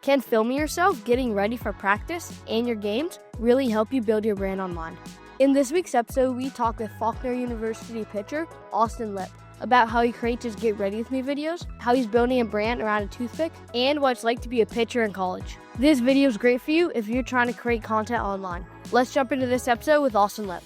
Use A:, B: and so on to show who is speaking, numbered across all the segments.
A: Can filming yourself getting ready for practice and your games really help you build your brand online? In this week's episode, we talk with Faulkner University pitcher Austin Lippolis about how he creates his Get Ready With Me videos, how he's building a brand around a toothpick, and what it's like to be a pitcher in college. This video is great for you if you're trying to create content online. Let's jump into this episode with Austin Lippolis.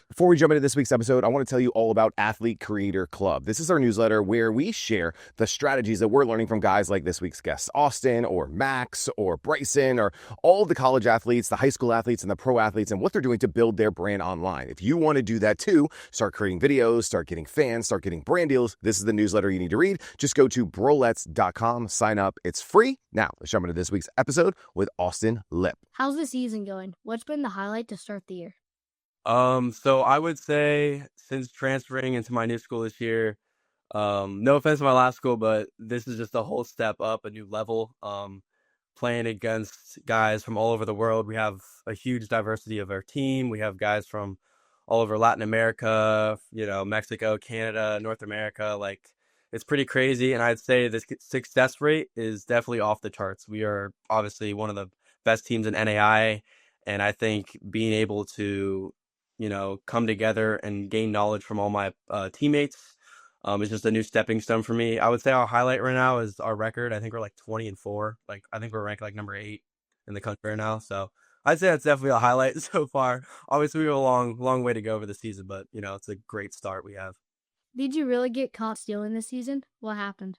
B: Before we jump into this week's episode, I want to tell you all about Athlete Creator Club. This is our newsletter where we share the strategies that we're learning from guys like this week's guests, Austin or Max or Bryson, or all the college athletes, the high school athletes, and the pro athletes, and what they're doing to build their brand online. If you want to do that too, start creating videos, start getting fans, start getting brand deals, this is the newsletter you need to read. Just go to Brolletts.com, sign up. It's free. Now, let's jump into this week's episode with Austin Lip.
A: How's the season going? What's been the highlight to start the year?
C: So I would say since transferring into my new school this year, no offense to my last school, but this is just a whole step up, a new level. Playing against guys from all over the world. We have a huge diversity of our team. We have guys from all over Latin America, Mexico, Canada, North America. Like, it's pretty crazy. And I'd say the success rate is definitely off the charts. We are obviously one of the best teams in NAIA. And I think being able to come together and gain knowledge from all my teammates is just a new stepping stone for me. I would say our highlight right now is our record. I think we're like 20-4. Like, I think we're ranked like number 8 in the country right now. So I'd say that's definitely a highlight so far. Obviously, we have a long way to go over the season, but it's a great start we have.
A: Did you really get caught stealing this season? What happened?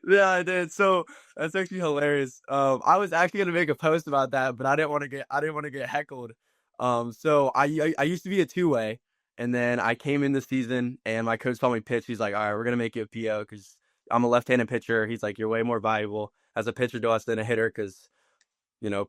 C: Yeah, I did. So that's actually hilarious. I was actually gonna make a post about that, but I didn't want to get heckled. So I used to be a two-way, and then I came in this season, and my coach saw me pitch. He's like, "All right, we're gonna make you a PO because I'm a left-handed pitcher." He's like, "You're way more valuable as a pitcher to us than a hitter because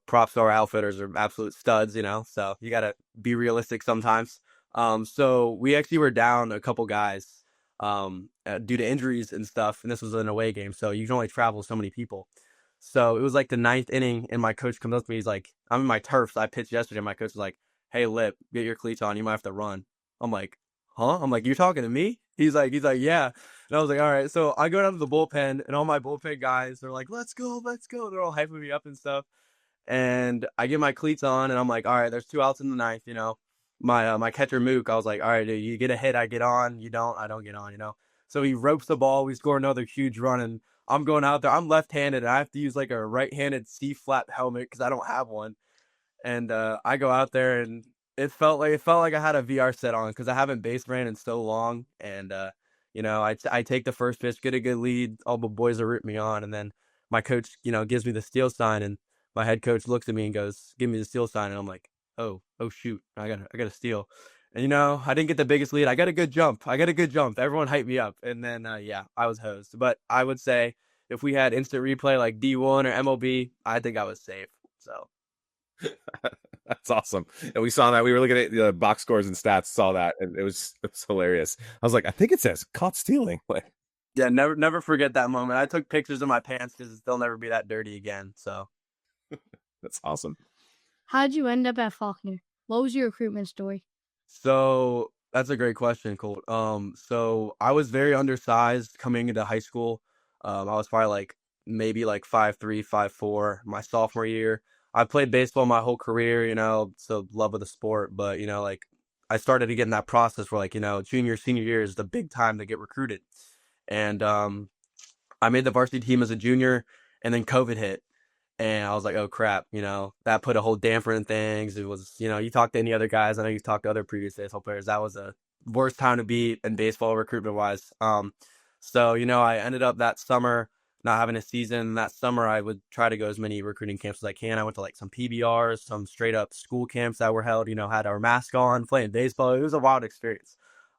C: props to our outfitters are absolute studs. So you gotta be realistic sometimes." So we actually were down a couple guys due to injuries and stuff, and this was an away game, so you can only travel so many people. So it was like the 9th inning, and my coach comes up to me. He's like, I'm in my turf. So I pitched yesterday. My coach was like, "Hey, Lip, get your cleats on. You might have to run." I'm like, "Huh?" I'm like, "You're talking to me?" He's like, "Yeah." And I was like, "All right." So I go down to the bullpen, and all my bullpen guys, they're like, let's go. They're all hyping me up and stuff. And I get my cleats on, and I'm like, all right, there's 2 outs in the 9th, My catcher, Mook, I was like, all right, dude, you get a hit, I get on. You don't, I don't get on, So he ropes the ball. We score another huge run, and I'm going out there. I'm left-handed, and I have to use like a right-handed C-flap helmet because I don't have one. And I go out there, and it felt like I had a VR set on because I haven't base ran in so long. And I take the first pitch, get a good lead. All the boys are rooting me on, and then my coach, gives me the steal sign, and my head coach looks at me and goes, "Give me the steal sign," and I'm like, "Oh shoot, I got to steal." And I didn't get the biggest lead. I got a good jump. Everyone hyped me up. And then, I was hosed. But I would say if we had instant replay like D1 or MLB, I think I was safe. So
B: That's awesome. And we saw that. We were looking at the box scores and stats, saw that, and it was hilarious. I was like, I think it says caught stealing.
C: Yeah, never forget that moment. I took pictures of my pants because they'll never be that dirty again. So
B: that's awesome.
A: How did you end up at Faulkner? What was your recruitment story?
C: So that's a great question, Colt. So I was very undersized coming into high school. I was probably maybe 5'3", 5'4" my sophomore year. I played baseball my whole career, so love of the sport. But, I started to get in that process where junior, senior year is the big time to get recruited. And I made the varsity team as a junior, and then COVID hit. And I was like, oh, crap, that put a whole damper in things. It was, you talk to any other guys. I know you talked to other previous baseball players. That was a worst time to be in baseball recruitment-wise. So, I ended up that summer not having a season. That summer, I would try to go as many recruiting camps as I can. I went to some PBRs, some straight-up school camps that were held, had our mask on, playing baseball. It was a wild experience.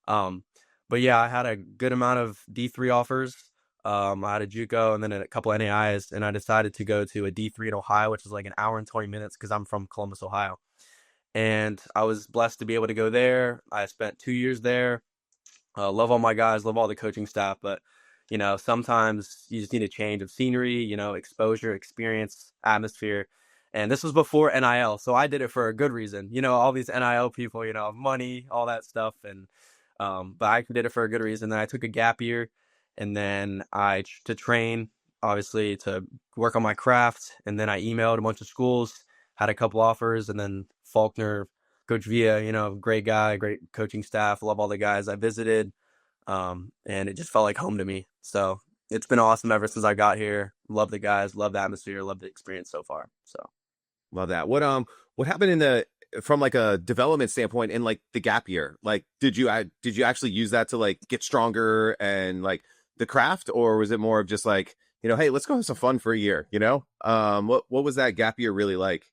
C: But, yeah, I had a good amount of D3 offers. I had a JUCO and then a couple NAIAs, and I decided to go to a D3 in Ohio, which is like an hour and 20 minutes because I'm from Columbus, Ohio. And I was blessed to be able to go there. I spent 2 years there. Love all my guys, love all the coaching staff, but sometimes you just need a change of scenery, exposure, experience, atmosphere. And this was before NIL, so I did it for a good reason. All these NIL people, money, all that stuff. And But I did it for a good reason. Then I took a gap year, and then to train, obviously to work on my craft. And then I emailed a bunch of schools, had a couple offers, and then Faulkner, Coach Villa, great guy, great coaching staff. Love all the guys I visited. And it just felt like home to me. So it's been awesome ever since I got here. Love the guys, love the atmosphere, love the experience so far. So
B: Love that. What happened from like a development standpoint in like the gap year? Like, did you actually use that to like get stronger and like the craft, or was it more of just like, hey, let's go have some fun for a year, what was that gap year really like?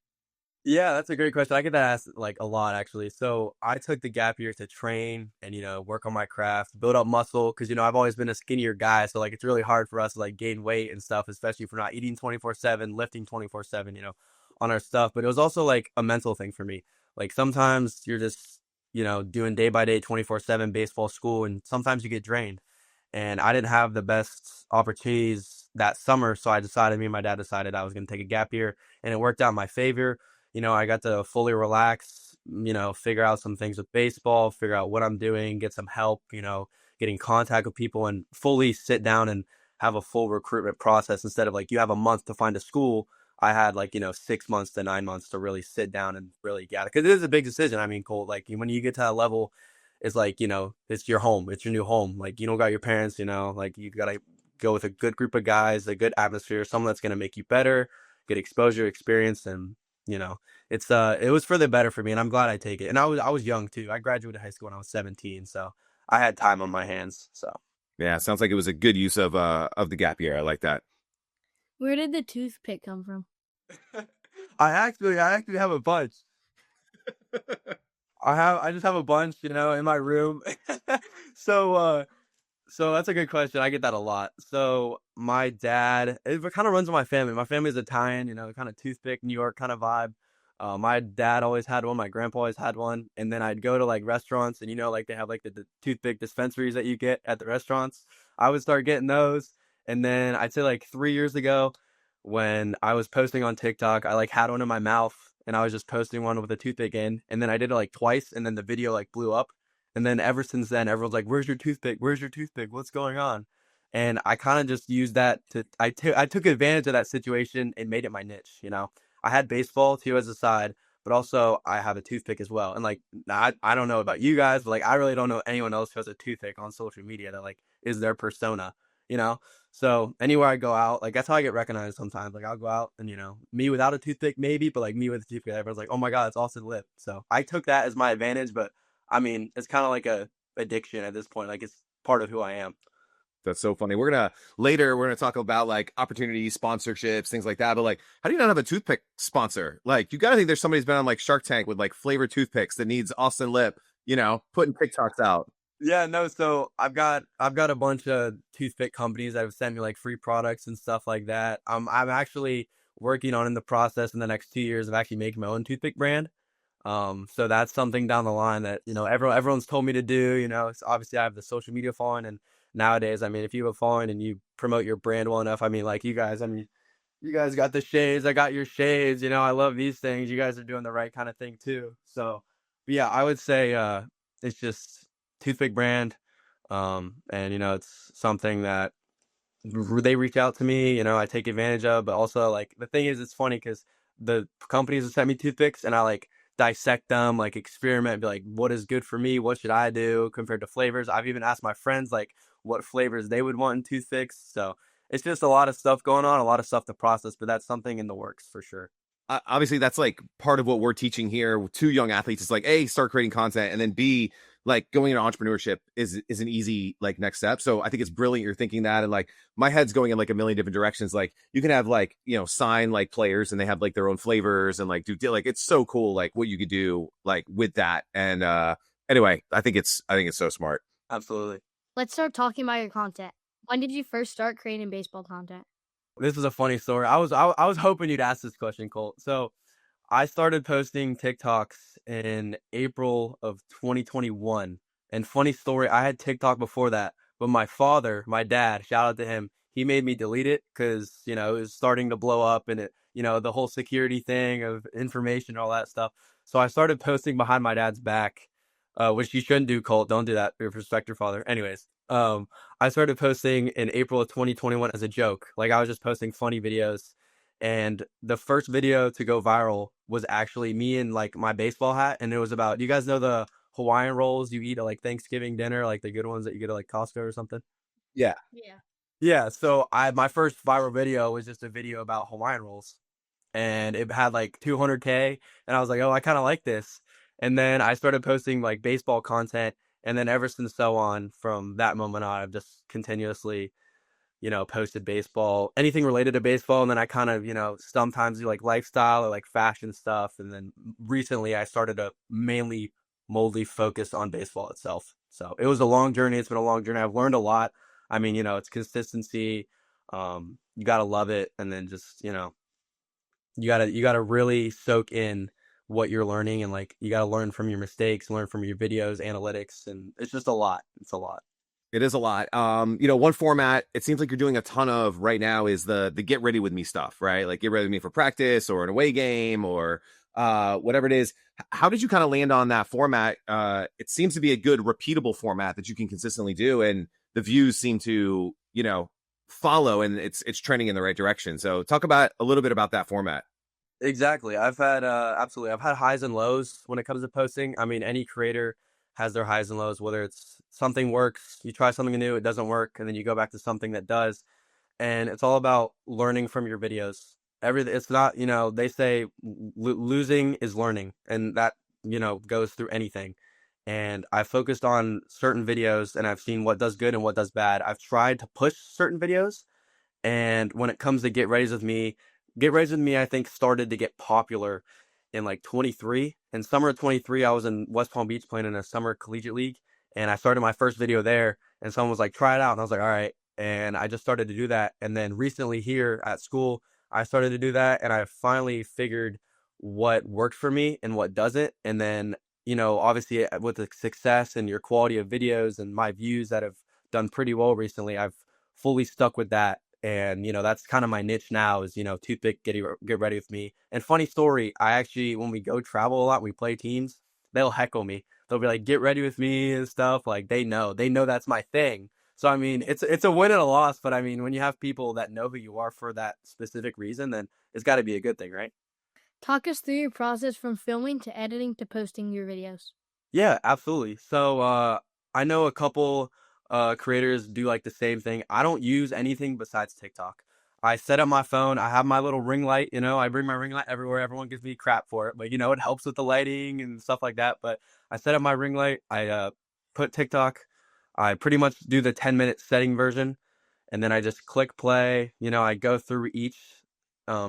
C: yeah, that's a great question. I get that asked like a lot actually. So I took the gap year to train and, work on my craft, build up muscle. Cause I've always been a skinnier guy. So like, it's really hard for us to like gain weight and stuff, especially if we're not eating 24/7, lifting 24/7, on our stuff. But it was also like a mental thing for me. Like sometimes you're just, doing day by day, 24/7 baseball school. And sometimes you get drained. And I didn't have the best opportunities that summer. So me and my dad decided I was going to take a gap year, and it worked out in my favor. I got to fully relax, figure out some things with baseball, figure out what I'm doing, get some help, get in contact with people, and fully sit down and have a full recruitment process instead of like you have a month to find a school. I had like, 6 months to 9 months to really sit down and really gather, because it is a big decision. I mean, Cole, like when you get to that level, it's like, it's your home, it's your new home. Like you don't got your parents, like you got to go with a good group of guys, a good atmosphere, someone that's going to make you better, get exposure, experience, and it was for the better for me, and I'm glad I take it. And I was young too. I graduated high school when I was 17, so I had time on my hands. So
B: Yeah, sounds like it was a good use of the gap year. I like that.
A: Where did the toothpick come from?
C: I actually have a bunch. I just have a bunch, in my room. So that's a good question. I get that a lot. So my dad, it kind of runs in my family. My family is Italian, kind of toothpick, New York kind of vibe. My dad always had one. My grandpa always had one. And then I'd go to like restaurants, and like they have like the toothpick dispensaries that you get at the restaurants. I would start getting those. And then I'd say like 3 years ago, when I was posting on TikTok, I like had one in my mouth, and I was just posting one with a toothpick in. And then I did it like twice, and then the video like blew up. And then ever since then, everyone's like, "Where's your toothpick? Where's your toothpick? What's going on?" And I kind of just used that I took advantage of that situation and made it my niche. I had baseball too as a side, but also I have a toothpick as well. And like, I don't know about you guys, but like, I really don't know anyone else who has a toothpick on social media that like is their persona, you know? So anywhere I go out, like that's how I get recognized sometimes. Like I'll go out and, me without a toothpick maybe, but like me with a toothpick, everyone's like, "Oh my God, it's Austin Lip." So I took that as my advantage, but I mean, it's kind of like a addiction at this point. Like it's part of who I am.
B: That's so funny. We're gonna talk about like opportunities, sponsorships, things like that. But like, how do you not have a toothpick sponsor? Like, you gotta think there's somebody who's been on like Shark Tank with like flavored toothpicks that needs Austin Lip, putting TikToks out.
C: Yeah, no, so I've got a bunch of toothpick companies that have sent me like free products and stuff like that. I'm actually working on in the process in the next 2 years of actually making my own toothpick brand. So that's something down the line that, everyone's told me to do. It's obviously I have the social media following, and nowadays, I mean, if you have a following and you promote your brand well enough, I mean, like you guys got the shades, I got your shades, I love these things. You guys are doing the right kind of thing too. So yeah, I would say, it's just toothpick brand. And it's something that they reach out to me, I take advantage of, but also like the thing is, it's funny because the companies have sent me toothpicks, and I like dissect them, like experiment, be like, what is good for me? What should I do compared to flavors? I've even asked my friends like what flavors they would want in toothpicks. So it's just a lot of stuff going on, a lot of stuff to process, but that's something in the works for sure.
B: Obviously, that's like part of what we're teaching here to young athletes. It's like, A, start creating content, and then B, like going into entrepreneurship is an easy like next step. So I think it's brilliant you're thinking that, and like my head's going in like a million different directions. Like you can have like, sign like players, and they have like their own flavors, and like do like it's so cool like what you could do like with that. And anyway, I think it's so smart.
C: Absolutely.
A: Let's start talking about your content. When did you first start creating baseball content?
C: This is a funny story. I was hoping you'd ask this question, Colt. So I started posting TikToks in April of 2021. And funny story, I had TikTok before that, but my dad, shout out to him, he made me delete it because, it was starting to blow up, and it, the whole security thing of information and all that stuff. So I started posting behind my dad's back. which you shouldn't do, Colt. Don't do that. Respect your father. Anyways, I started posting in April of 2021 as a joke. Like I was just posting funny videos. And the first video to go viral was actually me in like my baseball hat. And it was about, you guys know the Hawaiian rolls you eat at like Thanksgiving dinner, like the good ones that you get at like Costco or something?
B: Yeah.
A: Yeah.
C: Yeah. So my first viral video was just a video about Hawaiian rolls, and it had like 200K, and I was like, oh, I kind of like this. And then I started posting like baseball content, and then ever since so on, from that moment on, I've just continuously, posted baseball, anything related to baseball. And then I kind of, sometimes do like lifestyle or like fashion stuff. And then recently I started to mainly moldly focus on baseball itself. So it was a long journey. It's been a long journey. I've learned a lot. I mean, it's consistency. You got to love it. And then just, you gotta really soak in what you're learning, and like you gotta learn from your mistakes, learn from your videos, analytics, and it's just a lot. It's a lot.
B: It is a lot. One format it seems like you're doing a ton of right now is the get ready with me stuff, right? Like get ready with me for practice or an away game or whatever it is. How did you kind of land on that format? It seems to be a good repeatable format that you can consistently do, and the views seem to, follow, and it's trending in the right direction. So talk about a little bit about that format.
C: Exactly. I've had absolutely. I've had highs and lows when it comes to posting. I mean, any creator has their highs and lows. Whether it's something works, you try something new, it doesn't work, and then you go back to something that does. And it's all about learning from your videos. It's not, they say losing is learning, and that, goes through anything. And I focused on certain videos, and I've seen what does good and what does bad. I've tried to push certain videos, and when it comes to Get Ready With Me, I think started to get popular in like 23. In summer of 23, I was in West Palm Beach playing in a summer collegiate league, and I started my first video there, and someone was like, try it out. And I was like, all right. And I just started to do that. And then recently here at school, I started to do that, and I finally figured what worked for me and what doesn't. And then, obviously with the success and your quality of videos and my views that have done pretty well recently, I've fully stuck with that. And, that's kind of my niche now is, Toothpick, get ready with me. And funny story, I actually, when we go travel a lot, we play teams, they'll heckle me. They'll be like, get ready with me and stuff. Like they know that's my thing. So, I mean, it's a win and a loss, but I mean, when you have people that know who you are for that specific reason, then it's got to be a good thing, right?
A: Talk us through your process from filming to editing to posting your videos.
C: Yeah, absolutely. So, I know a couple creators do like the same thing. I don't use anything besides TikTok. I set up my phone. I have my little ring light. I bring my ring light everywhere. Everyone gives me crap for it, but it helps with the lighting and stuff like that. But I set up my ring light. I put TikTok. I pretty much do the 10-minute setting version, and then I just click play. I go through each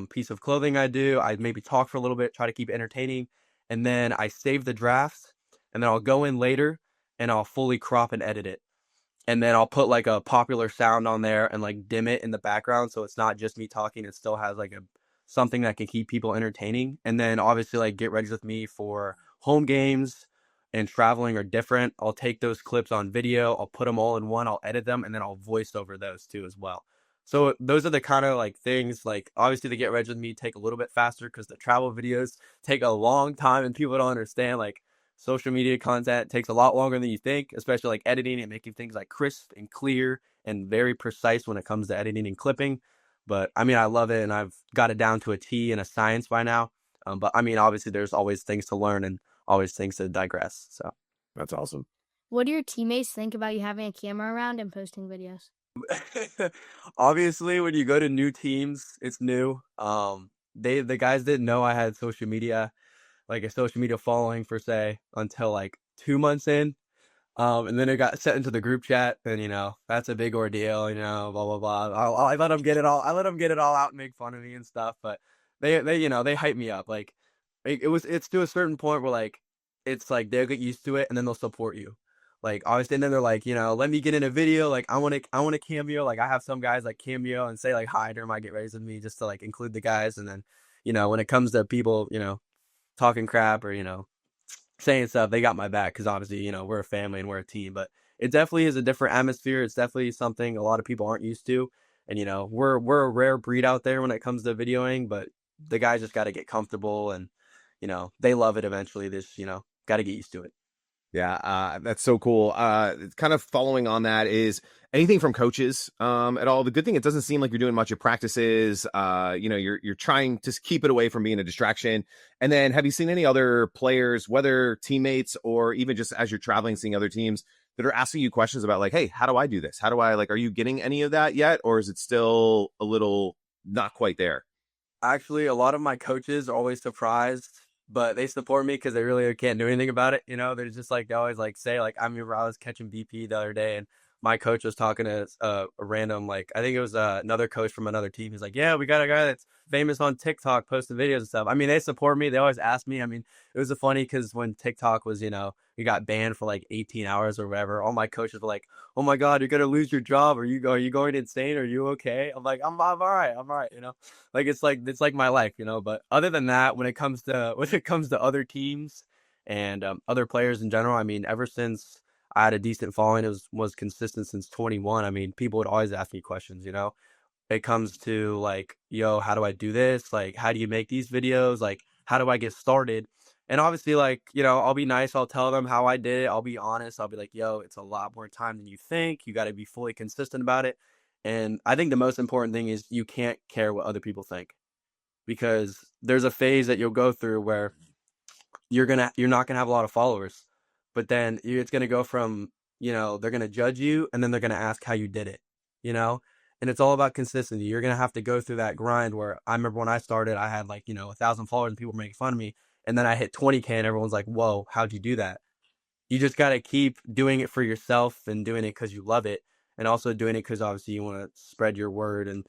C: piece of clothing I do. I maybe talk for a little bit, try to keep it entertaining, and then I save the drafts, and then I'll go in later and I'll fully crop and edit it. And then I'll put like a popular sound on there and like dim it in the background, so it's not just me talking. It still has like something that can keep people entertaining. And then obviously like Get Ready With Me for home games and traveling are different. I'll take those clips on video, I'll put them all in one, I'll edit them, and then I'll voice over those too as well. So those are the kind of like things, like obviously the Get Ready With Me take a little bit faster because the travel videos take a long time and people don't understand like social media content takes a lot longer than you think, especially like editing and making things like crisp and clear and very precise when it comes to editing and clipping. But I mean, I love it, and I've got it down to a T and a science by now. But I mean, obviously there's always things to learn and always things to digress. So
B: That's awesome.
A: What do your teammates think about you having a camera around and posting videos?
C: obviously when you go to new teams, it's new. The guys didn't know I had social media, like a social media following per se, until like 2 months in. And then it got sent into the group chat, and that's a big ordeal, blah blah blah. I let them get it all. I let them get it all out and make fun of me and stuff. But they hype me up. Like it's to a certain point where like it's like they'll get used to it, and then they'll support you. Like obviously, and then they're like, let me get in a video. Like I want to cameo. Like I have some guys like cameo and say like hi during my Get Ready With Me, just to like include the guys. And then when it comes to people talking crap or saying stuff, they got my back, because obviously we're a family and we're a team. But it definitely is a different atmosphere. It's definitely something a lot of people aren't used to, and we're a rare breed out there when it comes to videoing. But the guys just got to get comfortable, and they love it eventually. This got to get used to it.
B: Yeah, that's so cool. Kind of following on that is anything from coaches at all. The good thing, it doesn't seem like you're doing much of practices. You're trying to keep it away from being a distraction. And then have you seen any other players, whether teammates or even just as you're traveling, seeing other teams that are asking you questions about like, hey, how do I do this? How do I like, are you getting any of that yet? Or is it still a little not quite there?
C: Actually, a lot of my coaches are always surprised, but they support me because they really can't do anything about it. They're just like, they always like say, like, I remember I was catching BP the other day and my coach was talking to a random, like, I think it was another coach from another team. He's like, yeah, we got a guy that's famous on TikTok posting videos and stuff. I mean, they support me. They always ask me. I mean, it was funny because when TikTok was, we got banned for like 18 hours or whatever, all my coaches were like, oh my God, you're going to lose your job. Are you going insane? Are you okay? I'm like, I'm all right. I'm all right. Like it's like my life, but other than that, when it comes to other teams and other players in general, I mean, ever since I had a decent following, it was consistent since 21. I mean, people would always ask me questions, it comes to like, yo, how do I do this? Like, how do you make these videos? Like, how do I get started? And obviously, like, I'll be nice. I'll tell them how I did it. I'll be honest. I'll be like, yo, it's a lot more time than you think. You got to be fully consistent about it. And I think the most important thing is you can't care what other people think, because there's a phase that you'll go through where you're not gonna have a lot of followers, but then it's gonna go from, they're gonna judge you and then they're gonna ask how you did it, you know, and it's all about consistency. You're gonna have to go through that grind where I remember when I started, I had like 1,000 followers and people were making fun of me, and then I hit 20K and everyone's like, "Whoa, how'd you do that?" You just gotta keep doing it for yourself and doing it because you love it, and also doing it because obviously you want to spread your word and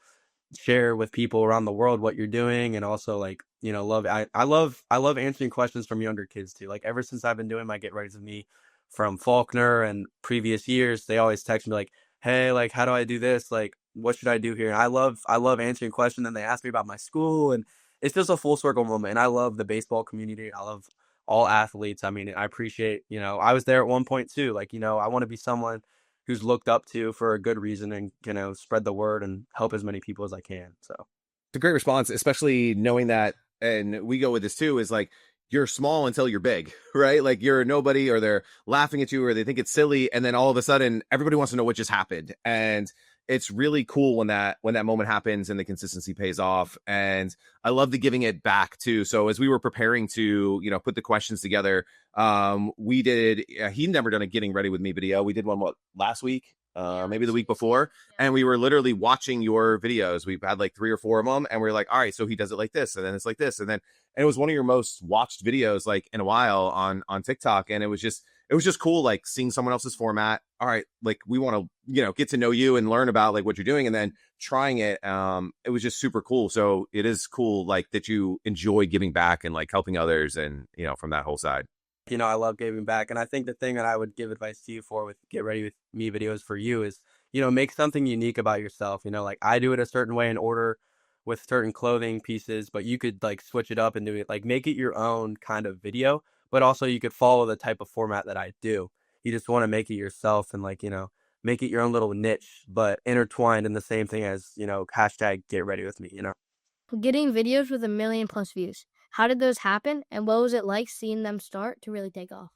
C: share with people around the world what you're doing. And also, like, I love answering questions from younger kids too. Like, ever since I've been doing my Get Ready With Me from Faulkner and previous years, they always text me like, hey, like, how do I do this? Like, what should I do here? And I love answering questions, and they ask me about my school, and it's just a full circle moment. And I love the baseball community. I love all athletes. I mean, I appreciate, I was there at one point too. Like, I want to be someone who's looked up to for a good reason, and spread the word and help as many people as I can. So
B: It's a great response, especially knowing that, and we go with this too, is like you're small until you're big, right? Like you're a nobody, or they're laughing at you, or they think it's silly, and then all of a sudden everybody wants to know what just happened. And it's really cool when that moment happens and the consistency pays off. And I love the giving it back too. So as we were preparing to put the questions together, we did he'd never done a getting ready with me video. We did one last week, maybe the week before, and we were literally watching your videos. We've had like 3 or 4 of them, and we are like, all right, so he does it like this, and then it's like this, and it was one of your most watched videos like in a while on TikTok. And it was just cool, like seeing someone else's format. All right, like we want to get to know you and learn about like what you're doing, and then trying it. It was just super cool. So it is cool, like, that you enjoy giving back and like helping others, and from that whole side.
C: I love giving back. And I think the thing that I would give advice to you for with Get Ready With Me videos for you is, make something unique about yourself. Like, I do it a certain way in order with certain clothing pieces, but you could like switch it up and do it, like, make it your own kind of video, but also you could follow the type of format that I do. You just want to make it yourself and, like, make it your own little niche, but intertwined in the same thing as, hashtag Get Ready With Me,
A: Getting videos with 1 million+ views. How did those happen, and what was it like seeing them start to really take off?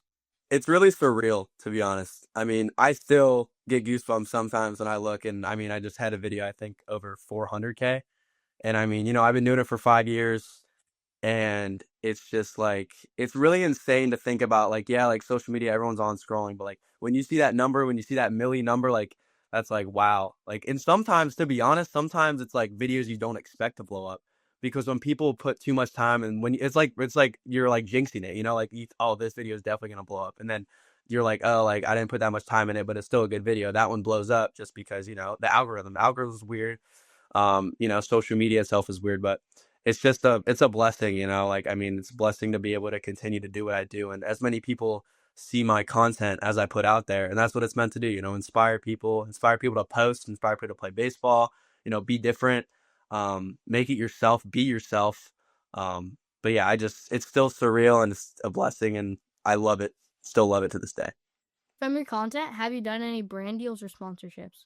C: It's really surreal, to be honest. I mean, I still get goosebumps sometimes when I look, and I mean, I just had a video, I think, over 400K. And I mean, I've been doing it for 5 years, and it's just like, it's really insane to think about, like, yeah, like social media, everyone's on scrolling, but like when you see that number, when you see that million number, like, that's like, wow. Like, and sometimes, to be honest, sometimes it's like videos you don't expect to blow up, because when people put too much time, and when it's like you're like jinxing it, like, oh, this video is definitely gonna blow up, and then you're like, oh, like, I didn't put that much time in it, but it's still a good video. That one blows up just because the algorithm is weird. Social media itself is weird, but it's a blessing, like, I mean, it's a blessing to be able to continue to do what I do, and as many people see my content as I put out there, and that's what it's meant to do, inspire people to post, inspire people to play baseball, be different, make it yourself, be yourself. But yeah, it's still surreal, and it's a blessing, and I love it, still love it to this day.
A: From your content, have you done any brand deals or sponsorships?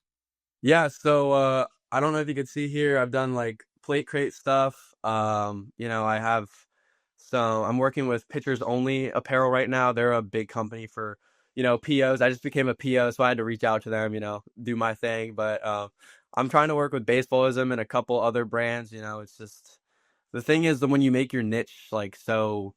C: Yeah, so I don't know if you could see here, I've done like plate crate stuff. I'm working with Pitchers Only Apparel right now. They're a big company for POs. I just became a PO, so I had to reach out to them, do my thing. But I'm trying to work with Baseballism and a couple other brands. It's just the thing is that when you make your niche like so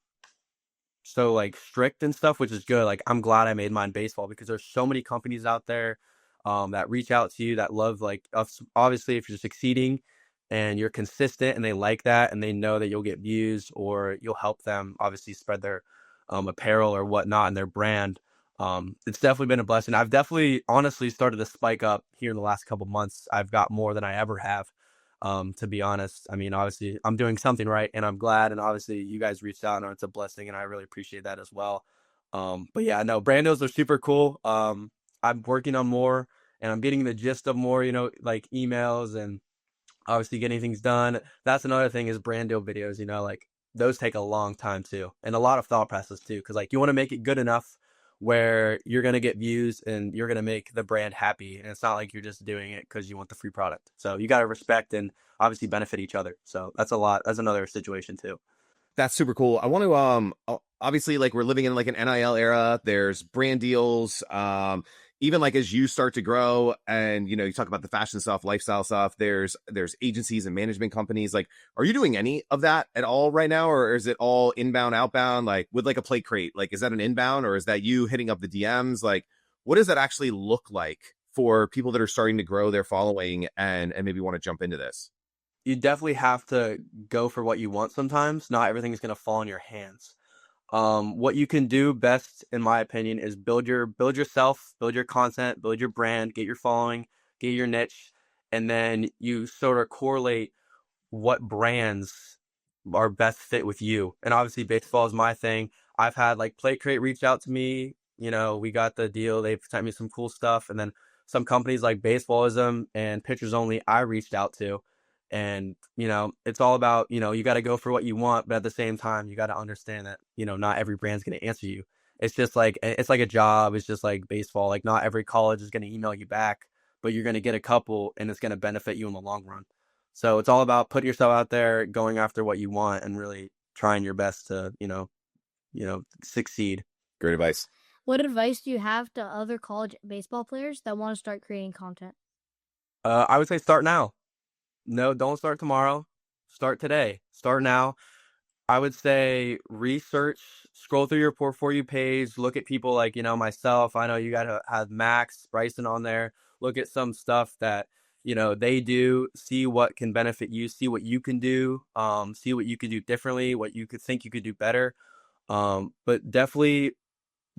C: like strict and stuff, which is good. Like I'm glad I made mine baseball because there's so many companies out there that reach out to you that love like us. Obviously, if you're succeeding and you're consistent and they like that and they know that you'll get views or you'll help them obviously spread their apparel or whatnot and their brand. It's definitely been a blessing. I've definitely honestly started to spike up here in the last couple months. I've got more than I ever have. To be honest, I mean, obviously I'm doing something right and I'm glad. And obviously you guys reached out and it's a blessing and I really appreciate that as well. But yeah, no, brand deals are super cool. I'm working on more and I'm getting the gist of more, like emails and obviously getting things done. That's another thing is brand deal videos, like those take a long time too. And a lot of thought process too. Cause like you want to make it good enough where you're going to get views and you're going to make the brand happy. And it's not like you're just doing it because you want the free product. So you got to respect and obviously benefit each other. So that's a lot. That's another situation too.
B: That's super cool. I want to obviously like we're living in like an NIL era. There's brand deals. Even like as you start to grow and you talk about the fashion stuff, lifestyle stuff, there's agencies and management companies. Like, are you doing any of that at all right now, or is it all inbound, outbound? Like with like a Plate Crate, like is that an inbound or is that you hitting up the DMs? Like, what does that actually look like for people that are starting to grow their following and maybe want to jump into this?
C: You definitely have to go for what you want sometimes. Not everything is going to fall in your hands. What you can do best, in my opinion, is build yourself, build your content, build your brand, get your following, get your niche, and then you sort of correlate what brands are best fit with you. And obviously baseball is my thing. I've had like Plate Crate reach out to me, we got the deal. They've sent me some cool stuff. And then some companies like Baseballism and Pitchers Only I reached out to. And, it's all about, you got to go for what you want, but at the same time, you got to understand that, not every brand's going to answer you. It's just like, it's like a job. It's just like baseball. Like not every college is going to email you back, but you're going to get a couple and it's going to benefit you in the long run. So it's all about putting yourself out there, going after what you want and really trying your best to, succeed.
B: Great advice.
A: What advice do you have to other college baseball players that want to start creating content?
C: I would say start now. No, don't start tomorrow. Start today. Start now. I would say research, scroll through your portfolio page, look at people like, myself. I know you got to have Max, Bryson on there. Look at some stuff that, they do, see what can benefit you, see what you can do, see what you could do differently, what you could think you could do better. But definitely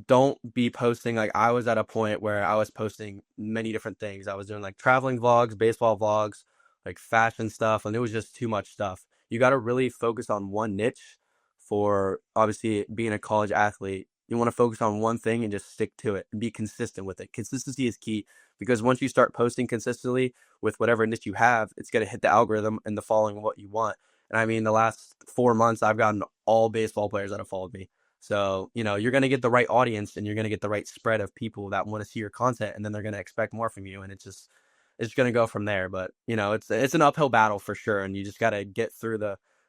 C: don't be posting. Like I was at a point where I was posting many different things. I was doing like traveling vlogs, baseball vlogs, like fashion stuff, and it was just too much stuff. You got to really focus on one niche for obviously being a college athlete. You want to focus on one thing and just stick to it and be consistent with it. Consistency is key because once you start posting consistently with whatever niche you have, it's going to hit the algorithm and the following of what you want. And I mean, the last 4 months, I've gotten all baseball players that have followed me. So, you're going to get the right audience and you're going to get the right spread of people that want to see your content, and then they're going to expect more from you. And it's going to go from there. But, it's an uphill battle for sure. And you just got to get through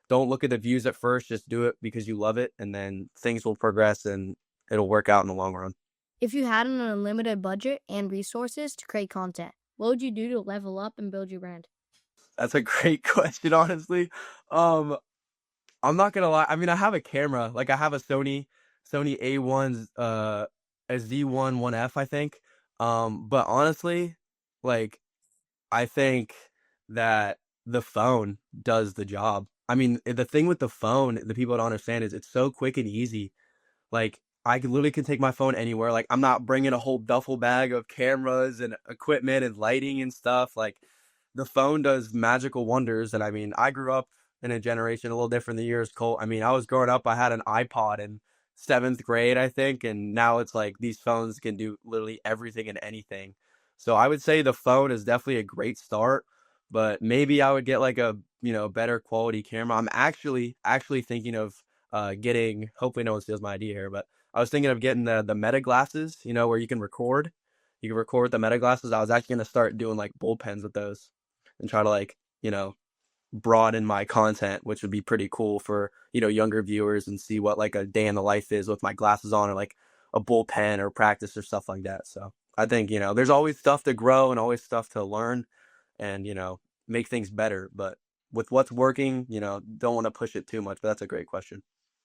C: don't look at the views at first, just do it because you love it. And then things will progress and it'll work out in the long run.
A: If you had an unlimited budget and resources to create content, what would you do to level up and build your brand?
C: That's a great question, honestly. I'm not going to lie. I mean, I have a camera, like I have a Sony A1's, a Z1 1F, I think. But honestly, like, I think that the phone does the job. I mean, the thing with the phone, the people don't understand is it's so quick and easy. Like, I literally can take my phone anywhere. Like, I'm not bringing a whole duffel bag of cameras and equipment and lighting and stuff. Like, the phone does magical wonders. And I mean, I grew up in a generation a little different than yours, Colt. I mean, I was growing up, I had an iPod in 7th grade, I think. And now it's like these phones can do literally everything and anything. So I would say the phone is definitely a great start, but maybe I would get like a, better quality camera. I'm actually thinking of getting, hopefully no one steals my idea here, but I was thinking of getting the Meta glasses, where you can record. You can record the Meta glasses. I was actually going to start doing like bullpens with those and try to like, broaden my content, which would be pretty cool for, younger viewers and see what like a day in the life is with my glasses on, or like a bullpen or practice or stuff like that. So I think, there's always stuff to grow and always stuff to learn and, make things better. But with what's working, don't want to push it too much. But that's a great question.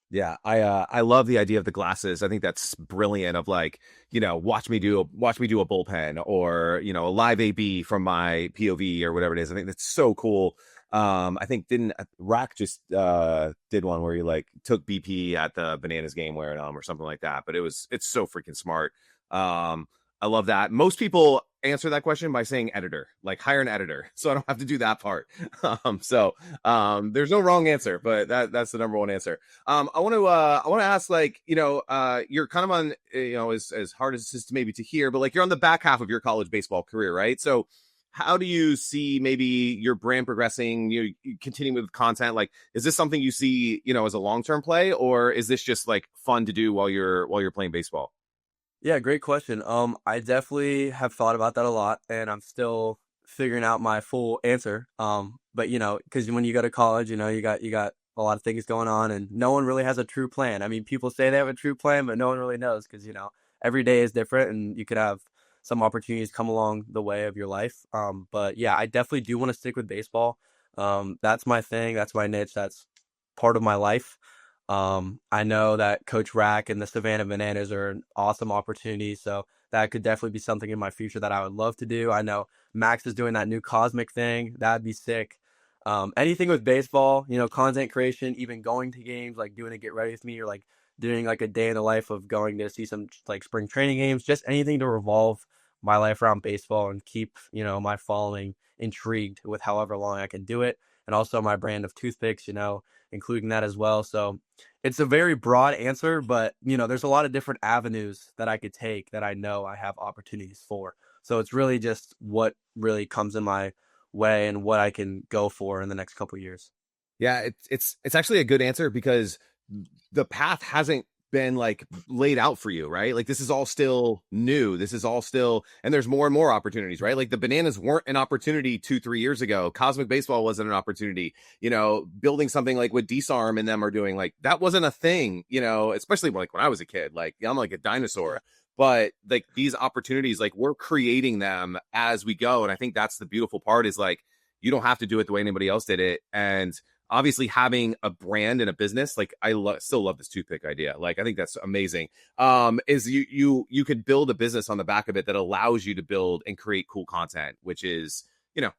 B: Yeah, I love the idea of the glasses. I think that's brilliant. Of like, watch me do a bullpen, or a live AB from my POV or whatever it is. I think that's so cool. I think didn't Rack just did one where he like took BP at the Bananas game wearing them or something like that. But it's so freaking smart. I love that. Most people answer that question by saying editor, like hire an editor, so I don't have to do that part. There's no wrong answer, but that's the number one answer. I want to ask, like, you're kind of on, as hard as this is maybe to hear, but like you're on the back half of your college baseball career, right? So how do you see maybe your brand progressing, you continuing with content? Like, is this something you see, as a long-term play, or is this just like fun to do while you're playing baseball?
C: Yeah, great question. I definitely have thought about that a lot, and I'm still figuring out my full answer. But because when you go to college, you got a lot of things going on, and no one really has a true plan. I mean, people say they have a true plan, but no one really knows because every day is different, and you could have some opportunities come along the way of your life. But yeah, I definitely do want to stick with baseball. That's my thing. That's my niche. That's part of my life. I know that Coach Rack and the Savannah Bananas are an awesome opportunity, so that could definitely be something in my future that I would love to do. I know Max is doing that new Cosmic thing. That'd be sick. Anything with baseball, content creation, even going to games, like doing a get ready with me, or like doing like a day in the life of going to see some like spring training games, just anything to revolve my life around baseball and keep, my following intrigued with however long I can do it. And also my brand of toothpicks, including that as well. So it's a very broad answer, but there's a lot of different avenues that I could take that I know I have opportunities for. So it's really just what really comes in my way and what I can go for in the next couple of years.
B: Yeah, it's actually a good answer because the path hasn't been like laid out for you, right? Like this is all still new. This is all still, and there's more and more opportunities, right? Like the Bananas weren't an opportunity 2-3 years ago. Cosmic Baseball wasn't an opportunity. Building something like what Disarm and them are doing, like that wasn't a thing. Especially like when I was a kid. Like I'm like a dinosaur. But like these opportunities, like we're creating them as we go, and I think that's the beautiful part. Is like you don't have to do it the way anybody else did it, and obviously having a brand and a business, like I still love this toothpick idea. Like I think that's amazing. Is you could build a business on the back of it that allows you to build and create cool content, which is,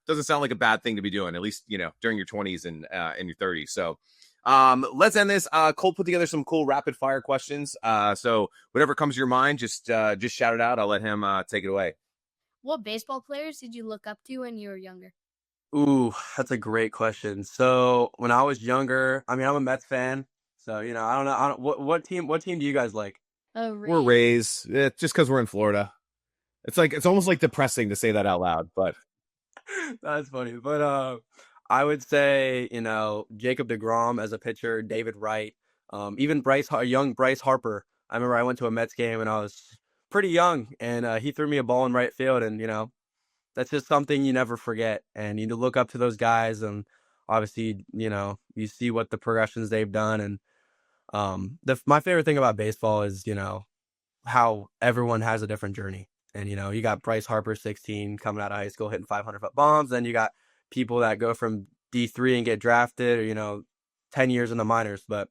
B: doesn't sound like a bad thing to be doing, at least, during your 20s and in your 30s. So let's end this. Cole put together some cool rapid fire questions. So whatever comes to your mind, just shout it out. I'll let him take it away.
A: What baseball players did you look up to when you were younger?
C: Ooh, that's a great question. So when I was younger, I mean, I'm a Mets fan, so I don't know. What team do you guys like?
B: We're Rays. Just because we're in Florida. It's almost like depressing to say that out loud, but
C: that's funny. But I would say Jacob deGrom as a pitcher, David Wright, even young Bryce Harper. I remember I went to a Mets game and I was pretty young, and he threw me a ball in right field, and that's just something you never forget. And you look up to those guys, and obviously, you see what the progressions they've done. And my favorite thing about baseball is, how everyone has a different journey. And, you got Bryce Harper, 16, coming out of high school, hitting 500-foot bombs. Then you got people that go from D3 and get drafted, or, 10 years in the minors. But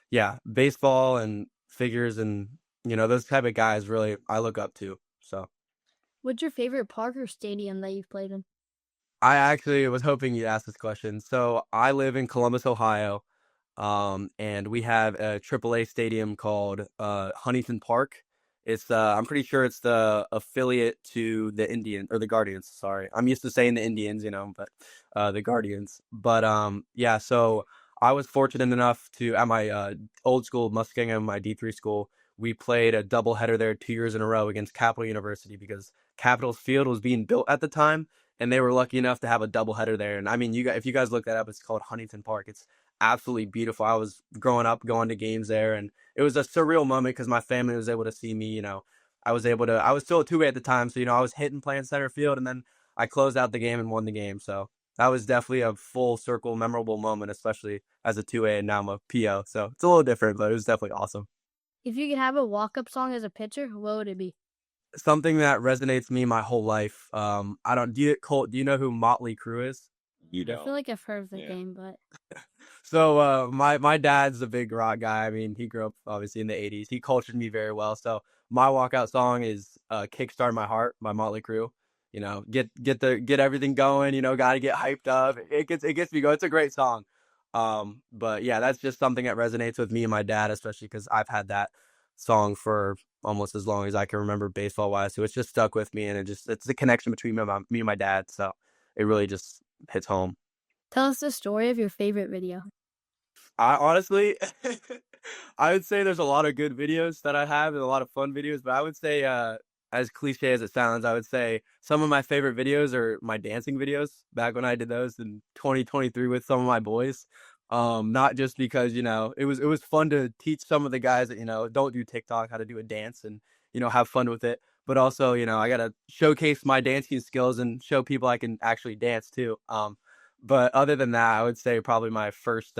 C: yeah, baseball and figures and, those type of guys really I look up to. So.
A: What's your favorite park or stadium that you've played in?
C: I actually was hoping you'd ask this question. So I live in Columbus, Ohio, and we have a AAA stadium called Huntington Park. It's I'm pretty sure it's the affiliate to the Indians or the Guardians. Sorry, I'm used to saying the Indians, but the Guardians. But yeah. So I was fortunate enough to at my old school Muskingum, my D3 school. We played a doubleheader there 2 years in a row against Capital University because Capitol Field was being built at the time, and they were lucky enough to have a doubleheader there. And I mean, if you guys look that up, it's called Huntington Park. It's absolutely beautiful. I was growing up going to games there, and it was a surreal moment because my family was able to see me. I was still a 2A at the time, so I was hitting playing center field, and then I closed out the game and won the game. So that was definitely a full circle memorable moment, especially as a 2A, and now I'm a PO. So it's a little different, but it was definitely awesome.
A: If you could have a walk-up song as a pitcher, what would it be?
C: Something that resonates with me my whole life. I don't. Colt, do you know who Motley Crue is?
B: You
A: I feel
B: don't.
A: like I've heard of the
B: Yeah.
A: game, but
C: So my dad's a big rock guy. I mean, he grew up obviously in the 80s. He cultured me very well. So my walkout song is Kickstart My Heart by Motley Crue. You know, get everything going, got to get hyped up. It gets me going. It's a great song. But yeah, that's just something that resonates with me and my dad, especially because I've had that song for almost as long as I can remember baseball wise. So it's just stuck with me, and it's the connection between me and my dad. So it really just hits home.
A: tell us the story of your favorite video.
C: I honestly, I would say there's a lot of good videos that I have and a lot of fun videos, but I would say, as cliche as it sounds, I would say some of my favorite videos are my dancing videos back when I did those in 2023 with some of my boys. Not just because, it was fun to teach some of the guys that, don't do TikTok how to do a dance and, have fun with it. But also, I got to showcase my dancing skills and show people I can actually dance too. But other than that, I would say probably my first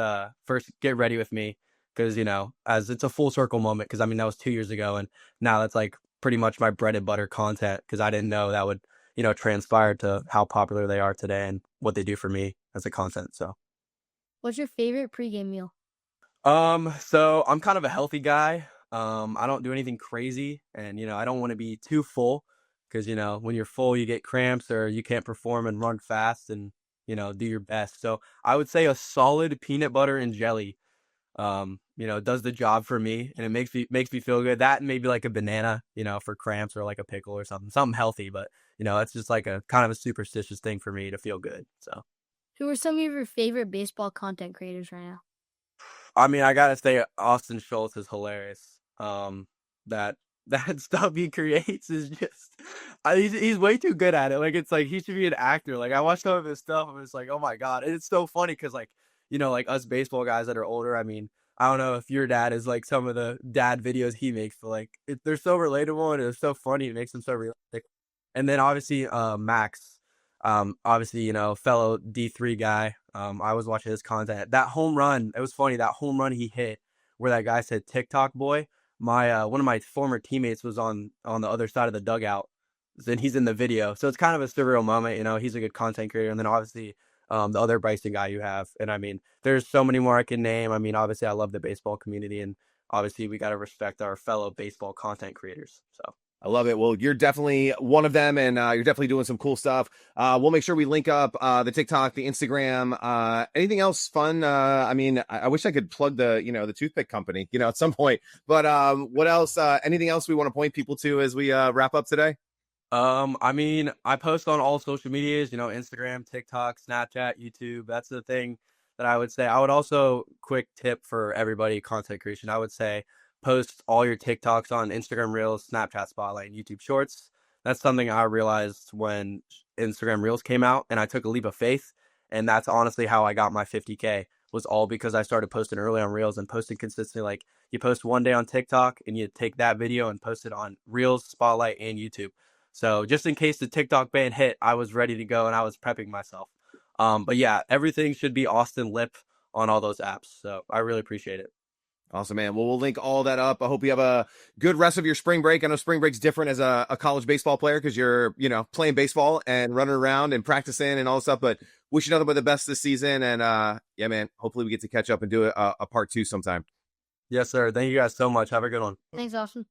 C: get ready with me, because as it's a full circle moment, because I mean that was 2 years ago, and now that's like pretty much my bread and butter content, because I didn't know that would transpire to how popular they are today and what they do for me as a content. So
A: What's your favorite pregame meal?
C: so I'm kind of a healthy guy. I don't do anything crazy, and I don't want to be too full, because when you're full you get cramps or you can't perform and run fast and do your best. So I would say a solid peanut butter and jelly, does the job for me, and it makes me feel good. That and maybe like a banana, for cramps, or like a pickle or something healthy. But it's just like a kind of a superstitious thing for me to feel good. So
A: Who are some of your favorite baseball content creators right now?
C: I mean, I gotta say Austin Schultz is hilarious. That stuff he creates is just, he's way too good at it. Like, it's like he should be an actor. Like, I watch some of his stuff and it's like, oh my god, and it's so funny because like like us baseball guys that are older. I mean, I don't know if your dad is like some of the dad videos he makes, but like they're so relatable and it's so funny. It makes them so realistic. And then obviously Max, obviously fellow D3 guy. I was watching his content. That home run, it was funny. That home run he hit where that guy said TikTok boy. My one of my former teammates was on the other side of the dugout, and he's in the video. So it's kind of a surreal moment. He's a good content creator. And then obviously the other Bryson guy you have. And I mean, there's so many more I can name. I mean, obviously I love the baseball community, and obviously we got to respect our fellow baseball content creators. So
B: I love it. Well, you're definitely one of them, and you're definitely doing some cool stuff. We'll make sure we link up the TikTok, the Instagram. Anything else fun? I mean, I wish I could plug the Toothpick company, at some point. But what else? Anything else we want to point people to as we wrap up today?
C: I mean, I post on all social medias, Instagram, TikTok, Snapchat, YouTube. That's the thing that I would say. I would also, quick tip for everybody, content creation, I would say post all your TikToks on Instagram Reels, Snapchat Spotlight, and YouTube Shorts. That's something I realized when Instagram Reels came out, and I took a leap of faith. And that's honestly how I got my 50K, was all because I started posting early on Reels and posting consistently. Like, you post one day on TikTok and you take that video and post it on Reels, Spotlight, and YouTube. So just in case the TikTok ban hit, I was ready to go and I was prepping myself. But yeah, everything should be Austin Lip on all those apps. So I really appreciate it.
B: Awesome, man. Well, we'll link all that up. I hope you have a good rest of your spring break. I know spring break's different as a college baseball player because you're, playing baseball and running around and practicing and all this stuff. But wish you nothing but the best this season. And yeah, man, hopefully we get to catch up and do a part 2 sometime.
C: Yes, sir. Thank you guys so much. Have a good one.
A: Thanks, Austin.